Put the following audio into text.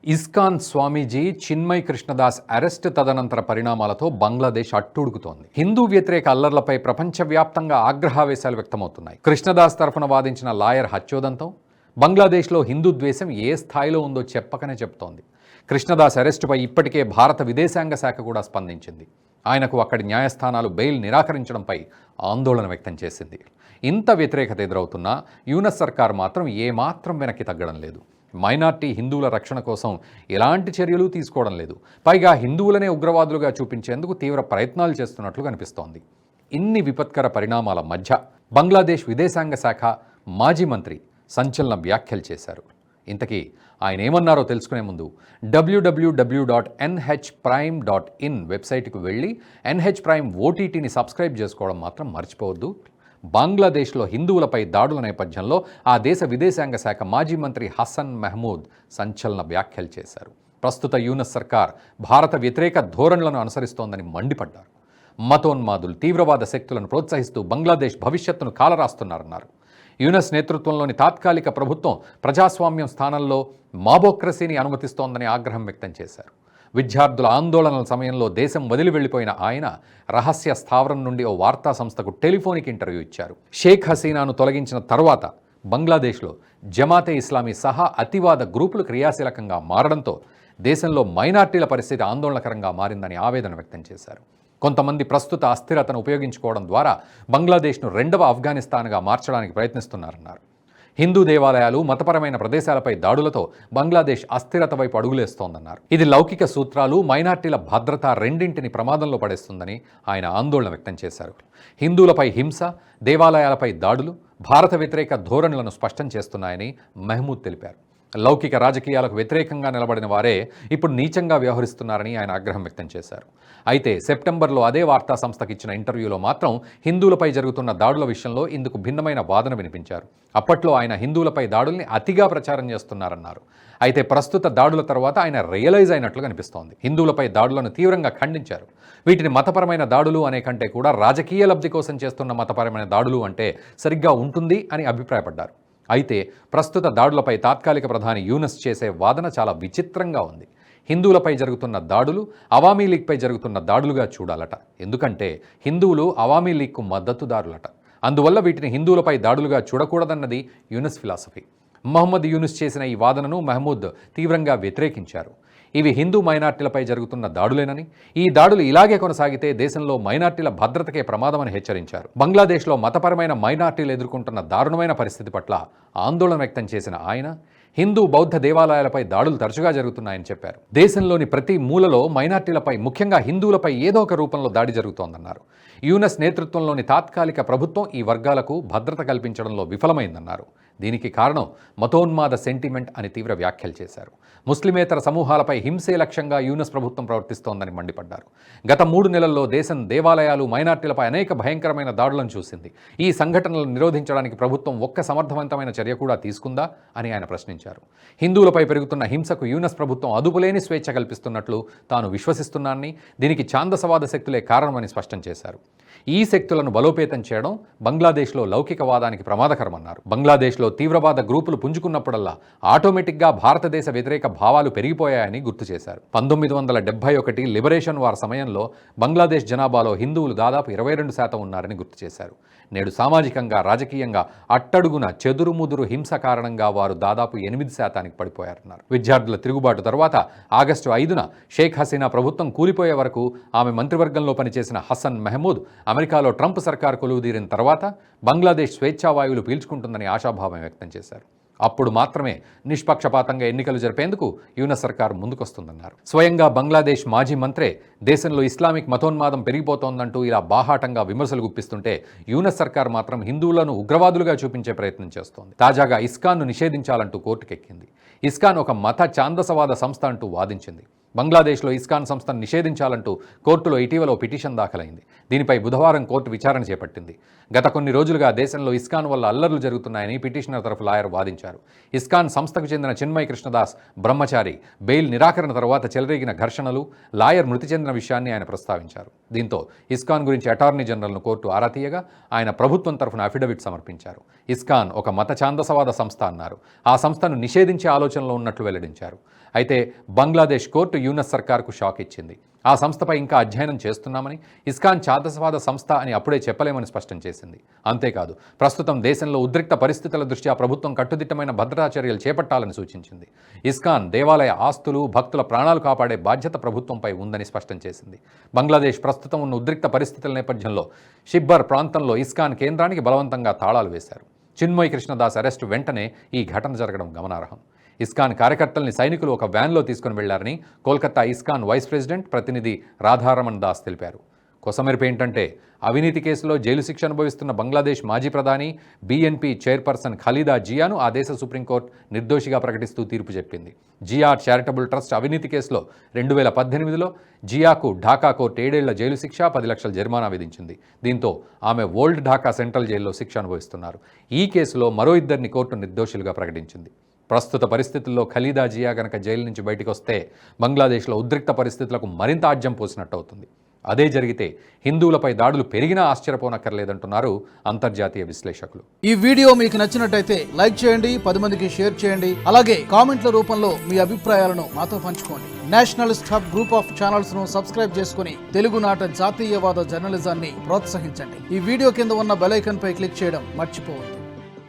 ISKCON స్వామీజీ Chinmay Krishnadas arrest తదనంతర పరిణామాలతో బంగ్లాదేశ్ అట్టుడుగుతోంది. హిందూ వ్యతిరేక అల్లర్లపై ప్రపంచవ్యాప్తంగా ఆగ్రహావేశాలు వ్యక్తమవుతున్నాయి. కృష్ణదాస్ తరఫున వాదించిన లాయర్ హత్యోదంతం బంగ్లాదేశ్లో హిందూ ద్వేషం ఏ స్థాయిలో ఉందో చెప్పకనే చెప్తోంది. కృష్ణదాస్ అరెస్టుపై ఇప్పటికే భారత విదేశాంగ శాఖ కూడా స్పందించింది. ఆయనకు అక్కడి న్యాయస్థానాలు బెయిల్ నిరాకరించడంపై ఆందోళన వ్యక్తం చేసింది. ఇంత వ్యతిరేకత ఎదురవుతున్నా యూనస్ సర్కార్ మాత్రం ఏమాత్రం వెనక్కి తగ్గడం లేదు. మైనార్టీ హిందువుల రక్షణ కోసం ఎలాంటి చర్యలు తీసుకోవడం లేదు. పైగా హిందువులనే ఉగ్రవాదులుగా చూపించేందుకు తీవ్ర ప్రయత్నాలు చేస్తున్నట్లు కనిపిస్తోంది. ఇన్ని విపత్కర పరిణామాల మధ్య బంగ్లాదేశ్ విదేశాంగ శాఖ మాజీ మంత్రి సంచలన వ్యాఖ్యలు చేశారు. ఇంతకీ ఆయన ఏమన్నారో తెలుసుకునే ముందు www.nhprime.in వెబ్సైట్కు వెళ్ళి NH ప్రైమ్ ఓటీటీని సబ్స్క్రైబ్ చేసుకోవడం మాత్రం మర్చిపోవద్దు. బంగ్లాదేశ్లో హిందువులపై దాడుల నేపథ్యంలో ఆ దేశ విదేశాంగ శాఖ మాజీ మంత్రి హసన్ మెహమూద్ సంచలన వ్యాఖ్యలు చేశారు. ప్రస్తుత యూనస్ సర్కార్ భారత వ్యతిరేక ధోరణులను అనుసరిస్తోందని మండిపడ్డారు. మతోన్మాదులు, తీవ్రవాద శక్తులను ప్రోత్సహిస్తూ బంగ్లాదేశ్ భవిష్యత్తును కాలరాస్తున్నారన్నారు. యూనస్ నేతృత్వంలోని తాత్కాలిక ప్రభుత్వం ప్రజాస్వామ్యం స్థానంలో మాబోక్రసీని అనుమతిస్తోందని ఆగ్రహం వ్యక్తం చేశారు. విద్యార్థుల ఆందోళనల సమయంలో దేశం వదిలి వెళ్లిపోయిన ఆయన రహస్య స్థావరం నుండి ఓ వార్తా సంస్థకు టెలిఫోనిక్ ఇంటర్వ్యూ ఇచ్చారు. షేక్ హసీనాను తొలగించిన తర్వాత బంగ్లాదేశ్లో జమాతే ఇస్లామీ సహా అతివాద గ్రూపులు క్రియాశీలకంగా మారడంతో దేశంలో మైనార్టీల పరిస్థితి ఆందోళనకరంగా మారిందని ఆవేదన వ్యక్తం చేశారు. కొంతమంది ప్రస్తుత అస్థిరతను ఉపయోగించుకోవడం ద్వారా బంగ్లాదేశ్ను రెండవ ఆఫ్ఘనిస్తాన్గా మార్చడానికి ప్రయత్నిస్తున్నారన్నారు. హిందూ దేవాలయాలు, మతపరమైన ప్రదేశాలపై దాడులతో బంగ్లాదేశ్ అస్థిరత వైపు అడుగులేస్తోందన్నారు. ఇది లౌకిక సూత్రాలు, మైనార్టీల భద్రత రెండింటిని ప్రమాదంలో పడేస్తుందని ఆయన ఆందోళన వ్యక్తం చేశారు. హిందువులపై హింస, దేవాలయాలపై దాడులు భారత వ్యతిరేక ధోరణులను స్పష్టం చేస్తున్నాయని మెహమూద్ తెలిపారు. లౌకిక రాజకీయాలకు వ్యతిరేకంగా నిలబడిన వారే ఇప్పుడు నీచంగా వ్యవహరిస్తున్నారని ఆయన ఆగ్రహం వ్యక్తం చేశారు. అయితే సెప్టెంబర్లో అదే వార్తా సంస్థకి ఇచ్చిన ఇంటర్వ్యూలో మాత్రం హిందువులపై జరుగుతున్న దాడుల విషయంలో ఇందుకు భిన్నమైన వాదన వినిపించారు. అప్పట్లో ఆయన హిందువులపై దాడుల్ని అతిగా ప్రచారం చేస్తున్నారన్నారు. అయితే ప్రస్తుత దాడుల తర్వాత ఆయన రియలైజ్ అయినట్లు కనిపిస్తోంది. హిందువులపై దాడులను తీవ్రంగా ఖండించారు. వీటిని మతపరమైన దాడులు అనే కంటే కూడా రాజకీయ లబ్ధి కోసం చేస్తున్న మతపరమైన దాడులు అంటే సరిగ్గా ఉంటుంది అని అభిప్రాయపడ్డారు. అయితే ప్రస్తుత దాడులపై తాత్కాలిక ప్రధాని యూనస్ చేసే వాదన చాలా విచిత్రంగా ఉంది. హిందువులపై జరుగుతున్న దాడులు అవామీ లీగ్పై జరుగుతున్న దాడులుగా చూడాలట. ఎందుకంటే హిందువులు అవామీ లీగ్కు మద్దతుదారులట. అందువల్ల వీటిని హిందువులపై దాడులుగా చూడకూడదన్నది యూనస్ ఫిలాసఫీ. మహమ్మద్ యూనస్ చేసిన ఈ వాదనను మెహమూద్ తీవ్రంగా వ్యతిరేకించారు. ఇవి హిందూ మైనార్టీలపై జరుగుతున్న దాడులేనని, ఈ దాడులు ఇలాగే కొనసాగితే దేశంలో మైనార్టీల భద్రతకే ప్రమాదమని హెచ్చరించారు. బంగ్లాదేశ్లో మతపరమైన మైనార్టీలు ఎదుర్కొంటున్న దారుణమైన పరిస్థితి పట్ల ఆందోళన వ్యక్తం చేసిన ఆయన హిందూ, బౌద్ధ దేవాలయాలపై దాడులు తరచుగా జరుగుతున్నాయని చెప్పారు. దేశంలోని ప్రతి మూలలో మైనార్టీలపై, ముఖ్యంగా హిందువులపై ఏదో ఒక రూపంలో దాడి జరుగుతోందన్నారు. యూనస్ నేతృత్వంలోని తాత్కాలిక ప్రభుత్వం ఈ వర్గాలకు భద్రత కల్పించడంలో విఫలమైందన్నారు. దీనికి కారణం మతోన్మాద సెంటిమెంట్ అని తీవ్ర వ్యాఖ్యలు చేశారు. ముస్లిమేతర సమూహాలపై హింసే లక్ష్యంగా యూనస్ ప్రభుత్వం ప్రవర్తిస్తోందని మండిపడ్డారు. గత 3 నెలల్లో దేశం దేవాలయాలు, మైనార్టీలపై అనేక భయంకరమైన దాడులను చూసింది. ఈ సంఘటనలను నిరోధించడానికి ప్రభుత్వం ఒక్క సమర్థవంతమైన చర్య కూడా తీసుకుందా అని ఆయన ప్రశ్నించారు. హిందువులపై పెరుగుతున్న హింసకు యూనస్ ప్రభుత్వం అదుపులేని స్వేచ్ఛ కల్పిస్తున్నట్లు తాను విశ్వసిస్తున్నానని, దీనికి ఛాందసవాద శక్తులే కారణమని స్పష్టం చేశారు. ఈ శక్తులను బలోపేతం చేయడం బంగ్లాదేశ్లో లౌకికవాదానికి ప్రమాదకరమన్నారు. బంగ్లాదేశ్లో తీవ్రవాద గ్రూపులు పుంజుకున్నప్పుడల్లా ఆటోమేటిక్గా భారతదేశ వ్యతిరేక భావాలు పెరిగిపోయాయని గుర్తు చేశారు. 1971 లిబరేషన్ వార్ సమయంలో బంగ్లాదేశ్ జనాభాలో హిందువులు దాదాపు 22% ఉన్నారని గుర్తు చేశారు. నేడు సామాజికంగా, రాజకీయంగా అట్టడుగున చెదురుముదురు హింస కారణంగా వారు దాదాపు 8% పడిపోయారన్నారు. విద్యార్థుల తిరుగుబాటు తర్వాత ఆగస్టు 5న షేక్ హసీనా ప్రభుత్వం కూలిపోయే వరకు ఆమె మంత్రివర్గంలో పనిచేసిన హసన్ మెహమూద్ అమెరికాలో ట్రంప్ సర్కార్ కొలువుదీరిన తర్వాత బంగ్లాదేశ్ స్వేచ్ఛావాయువులు పీల్చుకుంటుందని ఆశాభావం వ్యక్తం చేశారు. అప్పుడు మాత్రమే నిష్పక్షపాతంగా ఎన్నికలు జరిపేందుకు యూనస్ సర్కార్ ముందుకొస్తుందన్నారు. స్వయంగా బంగ్లాదేశ్ మాజీ మంత్రే దేశంలో ఇస్లామిక్ మతోన్మాదం పెరిగిపోతోందంటూ ఇలా బాహాటంగా విమర్శలు గుప్పిస్తుంటే యూనస్ సర్కార్ మాత్రం హిందువులను ఉగ్రవాదులుగా చూపించే ప్రయత్నం చేస్తోంది. తాజాగా ఇస్కాన్ను నిషేధించాలంటూ కోర్టుకెక్కింది. ఇస్కాన్ ఒక మత ఛాందసవాద సంస్థ అంటూ వాదించింది. బంగ్లాదేశ్లో ఇస్కాన్ సంస్థను నిషేధించాలంటూ కోర్టులో ఇటీవల పిటిషన్ దాఖలైంది. దీనిపై బుధవారం కోర్టు విచారణ చేపట్టింది. గత కొన్ని రోజులుగా దేశంలో ఇస్కాన్ వల్ల అల్లర్లు జరుగుతున్నాయని పిటిషనర్ తరఫు లాయర్ వాదించారు. ఇస్కాన్ సంస్థకు చెందిన చిన్మయ్ కృష్ణదాస్ బ్రహ్మచారి బెయిల్ నిరాకరణ తర్వాత చెలరేగిన ఘర్షణలు, లాయర్ మృతి చెందిన విషయాన్ని ఆయన ప్రస్తావించారు. దీంతో ఇస్కాన్ గురించి అటార్నీ జనరల్ను కోర్టు ఆరా తీయగా ఆయన ప్రభుత్వం తరఫున అఫిడవిట్ సమర్పించారు. ఇస్కాన్ ఒక మత ఛాందసవాద సంస్థ అన్నారు. ఆ సంస్థను నిషేధించే ఆలోచనలో ఉన్నట్లు వెల్లడించారు. అయితే బంగ్లాదేశ్ కోర్టు యూనస్ సర్కార్కు షాక్ ఇచ్చింది. ఆ సంస్థపై ఇంకా అధ్యయనం చేస్తున్నామని, ఇస్కాన్ ఛాందసవాద సంస్థ అని అప్పుడే చెప్పలేమని స్పష్టం చేసింది. అంతేకాదు, ప్రస్తుతం దేశంలో ఉద్రిక్త పరిస్థితుల దృష్ట్యా ప్రభుత్వం కట్టుదిట్టమైన భద్రతా చర్యలు చేపట్టాలని సూచించింది. ఇస్కాన్ దేవాలయ ఆస్తులు, భక్తుల ప్రాణాలు కాపాడే బాధ్యత ప్రభుత్వంపై ఉందని స్పష్టం చేసింది. బంగ్లాదేశ్ ప్రస్తుతం ఉన్న ఉద్రిక్త పరిస్థితుల నేపథ్యంలో షిబ్బర్ ప్రాంతంలో ఇస్కాన్ కేంద్రానికి బలవంతంగా తాళాలు వేశారు. చిన్మయ్ కృష్ణదాస్ అరెస్టు వెంటనే ఈ ఘటన జరగడం గమనార్హం. ఇస్కాన్ కార్యకర్తల్ని సైనికులు ఒక వ్యాన్లో తీసుకుని వెళ్లారని కోల్కతా ఇస్కాన్ వైస్ ప్రెసిడెంట్ ప్రతినిధి రాధారమణ్ దాస్ తెలిపారు. కొసమెరుపు ఏంటంటే, అవినీతి కేసులో జైలు శిక్ష అనుభవిస్తున్న బంగ్లాదేశ్ మాజీ ప్రధాని బీఎన్పీ చైర్పర్సన్ ఖలీదా జియాను ఆ దేశ సుప్రీంకోర్టు నిర్దోషిగా ప్రకటిస్తూ తీర్పు చెప్పింది. జియా చారిటబుల్ ట్రస్ట్ అవినీతి కేసులో 2018లో జియాకు ఢాకా కోర్టు 7 ఏళ్ల జైలు శిక్ష, 10 లక్షల జరిమానా విధించింది. దీంతో ఆమె ఓల్డ్ ఢాకా సెంట్రల్ జైల్లో శిక్ష అనుభవిస్తున్నారు. ఈ కేసులో మరో 2 కోర్టు నిర్దోషులుగా ప్రకటించింది. ప్రస్తుత పరిస్థితుల్లో ఖలీదా జియా గనక జైలు నుంచి బయటకు వస్తే బంగ్లాదేశ్లో ఉద్రిక్త పరిస్థితులకు మరింత ఆజ్యం పోసినట్టు అవుతుంది. అదే జరిగితే హిందువులపై దాడులు పెరిగినా ఆశ్చర్యపోనక్కర్లేదంటున్నారు అంతర్జాతీయ విశ్లేషకులు. ఈ వీడియో మీకు నచ్చినట్టయితే లైక్ చేయండి, 10 మందికి షేర్ చేయండి. అలాగే కామెంట్ల రూపంలో మీ అభిప్రాయాలను మాతో పంచుకోండి. Nationalist hub group of channels ను సబ్స్క్రైబ్ చేసుకుని తెలుగునాట జాతీయవాద జర్నలిజాన్ని ప్రోత్సహించండి. ఈ వీడియో కింద ఉన్న బెల్ ఐకాన్ పై క్లిక్ చేయడం మర్చిపోవద్దు.